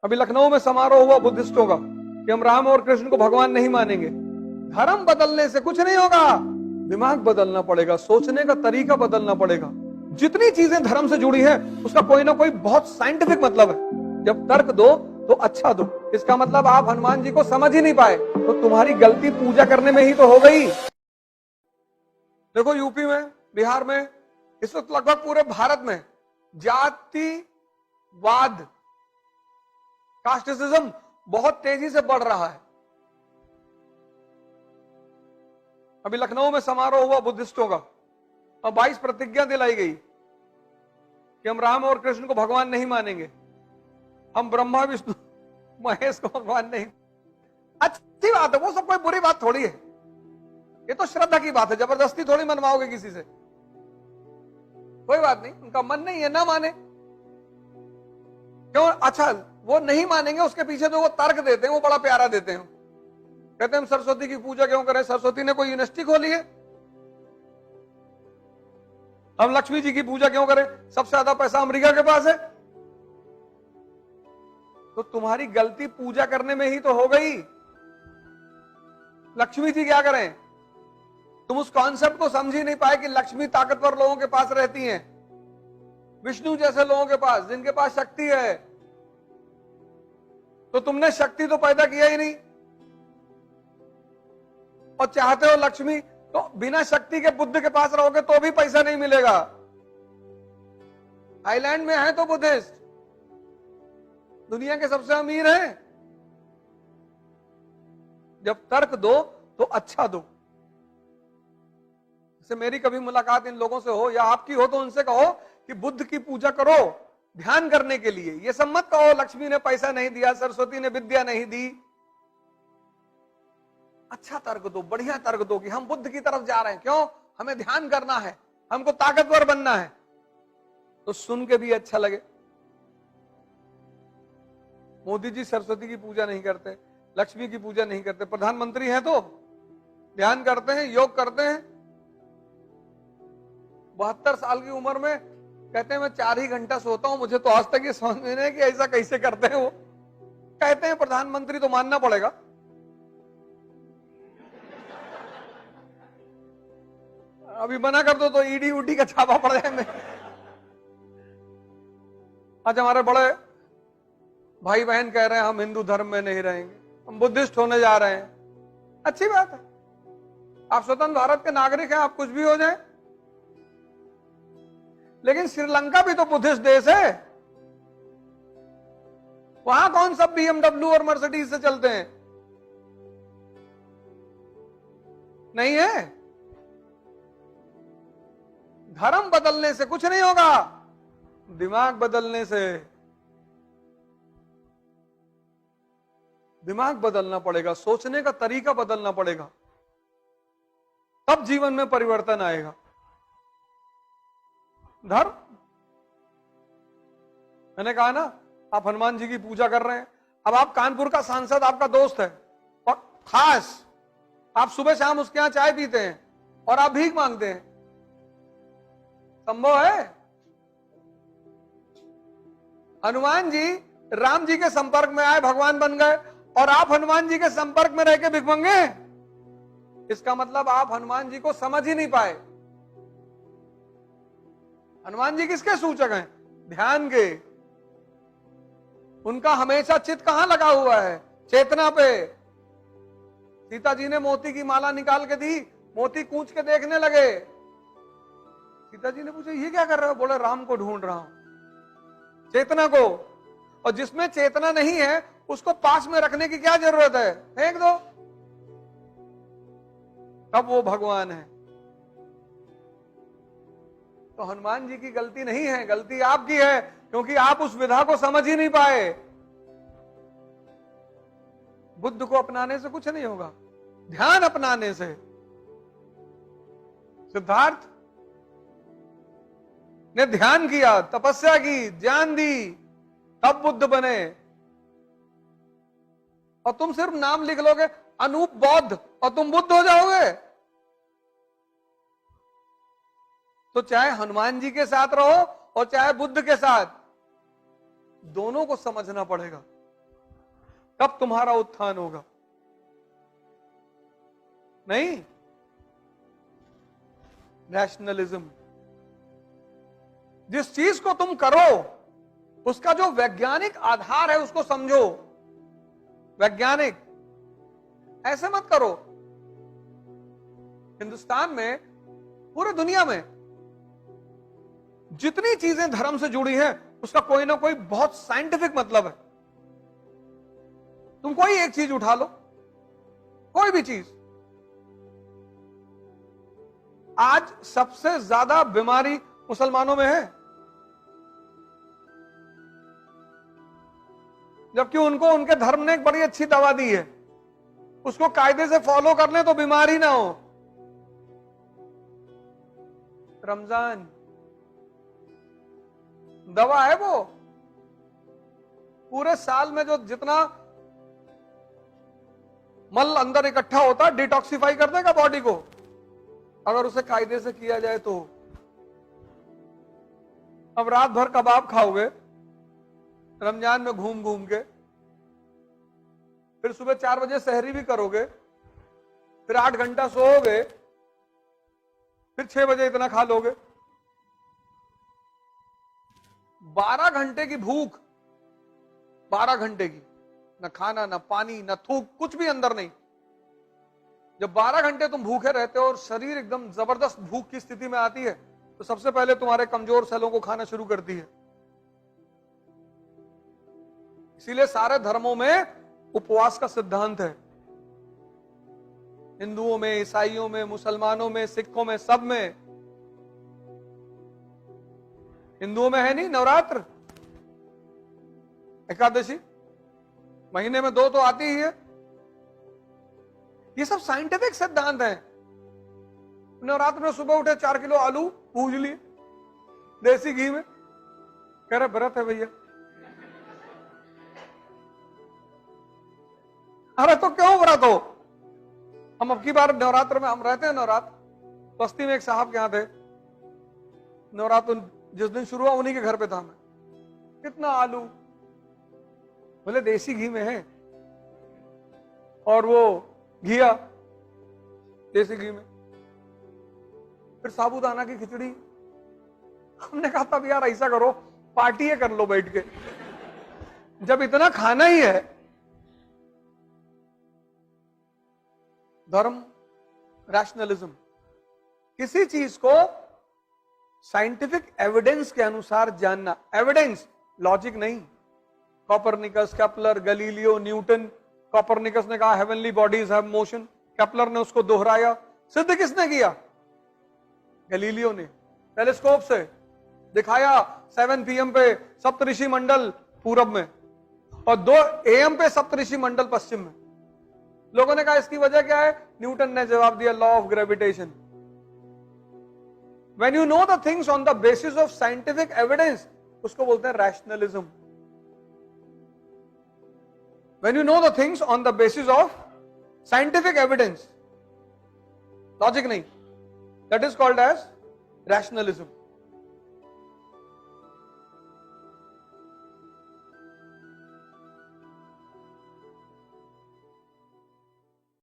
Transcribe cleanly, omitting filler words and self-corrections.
अभी लखनऊ में समारोह हुआ बुद्धिस्टों का कि हम राम और कृष्ण को भगवान नहीं मानेंगे। धर्म बदलने से कुछ नहीं होगा, दिमाग बदलना पड़ेगा, सोचने का तरीका बदलना पड़ेगा। जितनी चीजें धर्म से जुड़ी हैं उसका कोई ना कोई बहुत साइंटिफिक मतलब है। जब तर्क दो तो अच्छा दो। इसका मतलब आप हनुमान जी को समझ ही नहीं पाए तो तुम्हारी गलती पूजा करने में ही तो हो गई। देखो यूपी में, बिहार में, इस वक्त लगभग पूरे भारत में जातिवाद, कास्टिज्म बहुत तेजी से बढ़ रहा है। अभी लखनऊ में समारोह हुआ बुद्धिस्टों का और 22 प्रतिज्ञा दिलाई गई कि हम राम और कृष्ण को भगवान नहीं मानेंगे, हम ब्रह्मा विष्णु महेश को भगवान नहीं। अच्छी बात है, वो सब कोई बुरी बात थोड़ी है, ये तो श्रद्धा की बात है। जबरदस्ती थोड़ी मनवाओगे किसी से, कोई बात नहीं, उनका मन नहीं है ना माने। क्यों? अच्छा, वो नहीं मानेंगे, उसके पीछे जो वो तर्क देते हैं वो बड़ा प्यारा देते हैं। कहते हैं हम सरस्वती की पूजा क्यों करें? सरस्वती ने कोई यूनिवर्सिटी खोली है? हम लक्ष्मी जी की पूजा क्यों करें? सबसे ज्यादा पैसा अमेरिका के पास है। तो तुम्हारी गलती पूजा करने में ही तो हो गई। लक्ष्मी जी क्या करें? तुम उस कॉन्सेप्ट को समझ ही नहीं पाए कि लक्ष्मी ताकतवर लोगों के पास रहती हैं, विष्णु जैसे लोगों के पास, जिनके पास शक्ति है। तो तुमने शक्ति तो पैदा किया ही नहीं और चाहते हो लक्ष्मी, तो बिना शक्ति के बुद्ध के पास रहोगे तो भी पैसा नहीं मिलेगा। थाईलैंड में है तो बुद्धिस्ट, दुनिया के सबसे अमीर हैं। जब तर्क दो तो अच्छा दो। जैसे मेरी कभी मुलाकात इन लोगों से हो या आपकी हो तो उनसे कहो कि बुद्ध की पूजा करो ध्यान करने के लिए। ये सब मत कहो लक्ष्मी ने पैसा नहीं दिया, सरस्वती ने विद्या नहीं दी। अच्छा तर्क दो, बढ़िया तर्क दो कि हम बुद्ध की तरफ जा रहे हैं। क्यों? हमें ध्यान करना है, हमको ताकतवर बनना है। तो सुन के भी अच्छा लगे। मोदी जी सरस्वती की पूजा नहीं करते, लक्ष्मी की पूजा नहीं करते, प्रधानमंत्री हैं तो ध्यान करते हैं, योग करते हैं। 72 साल की उम्र में कहते हैं मैं 4 ही घंटा सोता हूं। मुझे तो आज तक ये समझ में नहीं कि ऐसा कैसे करते हैं। वो कहते हैं प्रधानमंत्री, तो मानना पड़ेगा। अभी मना कर दो तो ईडी उडी का छापा पड़ जाए। आज हमारे बड़े भाई बहन कह रहे हैं हम हिंदू धर्म में नहीं रहेंगे, हम बुद्धिस्ट होने जा रहे हैं। अच्छी बात है, आप स्वतंत्र भारत के नागरिक हैं, आप कुछ भी हो जाए। लेकिन श्रीलंका भी तो बुद्धिस्ट देश है। वहां कौन सब BMW और मर्सिडीज से चलते हैं? नहीं है। धर्म बदलने से कुछ नहीं होगा, दिमाग बदलने से। दिमाग बदलना पड़ेगा, सोचने का तरीका बदलना पड़ेगा, तब जीवन में परिवर्तन आएगा। धर्म, मैंने कहा ना, आप हनुमान जी की पूजा कर रहे हैं। अब आप कानपुर का सांसद आपका दोस्त है और खास आप सुबह शाम उसके यहां चाय पीते हैं और आप भीख मांगते हैं, संभव है? हनुमान जी राम जी के संपर्क में आए, भगवान बन गए, और आप हनुमान जी के संपर्क में रह के भीख मांगे। इसका मतलब आप हनुमान जी को समझ ही नहीं पाए। हनुमान जी किसके सूचक हैं? ध्यान के। उनका हमेशा चित्त कहां लगा हुआ है? चेतना पे। सीता जी ने मोती की माला निकाल के दी, मोती कूच के देखने लगे। सीता जी ने पूछा ये क्या कर रहे हो? बोले राम को ढूंढ रहा हूं, चेतना को। और जिसमें चेतना नहीं है उसको पास में रखने की क्या जरूरत है? फेंक दो, तब वो भगवान है। तो हनुमान जी की गलती नहीं है, गलती आपकी है, क्योंकि आप उस विधा को समझ ही नहीं पाए। बुद्ध को अपनाने से कुछ नहीं होगा, ध्यान अपनाने से। सिद्धार्थ ने ध्यान किया, तपस्या की, ज्ञान दी, तब बुद्ध बने। और तुम सिर्फ नाम लिख लोगे अनूप बौद्ध और तुम बुद्ध हो जाओगे? तो चाहे हनुमान जी के साथ रहो और चाहे बुद्ध के साथ, दोनों को समझना पड़ेगा। तब तुम्हारा उत्थान होगा। नहीं, रैशनलिज्म। जिस चीज को तुम करो उसका जो वैज्ञानिक आधार है उसको समझो। वैज्ञानिक, ऐसे मत करो। हिंदुस्तान में, पूरी दुनिया में जितनी चीजें धर्म से जुड़ी हैं उसका कोई ना कोई बहुत साइंटिफिक मतलब है। तुम कोई एक चीज उठा लो, कोई भी चीज। आज सबसे ज्यादा बीमारी मुसलमानों में है, जबकि उनको उनके धर्म ने एक बड़ी अच्छी दवा दी है। उसको कायदे से फॉलो कर ले तो बीमारी ना हो। रमजान दवा है वो। पूरे साल में जो जितना मल अंदर इकट्ठा होता है डिटॉक्सिफाई कर देगा बॉडी को, अगर उसे कायदे से किया जाए तो। अब रात भर कबाब खाओगे रमजान में घूम घूम के, फिर सुबह 4 बजे सहरी भी करोगे, फिर 8 घंटा सोओगे, फिर 6 बजे इतना खा लोगे। 12 घंटे की भूख, 12 घंटे की, न खाना न पानी न थूक, कुछ भी अंदर नहीं। जब 12 घंटे तुम भूखे रहते हो और शरीर एकदम जबरदस्त भूख की स्थिति में आती है तो सबसे पहले तुम्हारे कमजोर सेलों को खाना शुरू करती है। इसीलिए सारे धर्मों में उपवास का सिद्धांत है। हिंदुओं में, ईसाइयों में, मुसलमानों में, सिखों में, सब में। हिंदुओं में है नहीं नवरात्र, एकादशी, महीने में 2 तो आती ही है। ये सब साइंटिफिक सिद्धांत है। नवरात्र में सुबह उठे 4 किलो आलू भूज लिए देसी घी में, कह रहे व्रत है भैया। अरे तो क्यों व्रत हो? हम अब की बार नवरात्र में, हम रहते हैं नवरात्र, बस्ती में एक साहब के यहां थे। नवरात्र जिस दिन शुरू हुआ उन्हीं के घर पे था मैं। कितना आलू? बोले देसी घी में है, और वो घिया देसी घी में, फिर साबूदाना की खिचड़ी। हमने कहा तब यार ऐसा करो, पार्टी कर लो बैठ के, जब इतना खाना ही है। धर्म, रैशनलिज्म, किसी चीज को साइंटिफिक एविडेंस के अनुसार जानना। एविडेंस, लॉजिक नहीं। Copernicus, Kepler, Galileo, Newton. Copernicus ने कहा heavenly bodies have motion, Kepler ने उसको दोहराया। सिद्ध किसने किया? गैलीलियो ने। टेलीस्कोप से दिखाया 7 PM पे सप्तऋषि मंडल पूरब में और 2 AM पे सप्तऋषि मंडल पश्चिम में। लोगों ने कहा इसकी वजह क्या है? न्यूटन ने जवाब दिया law of gravitation. When you know the things on the basis of scientific evidence, उसको बोलते हैं rationalism. When you know the things on the basis of scientific evidence, logic nahi, that is called as rationalism.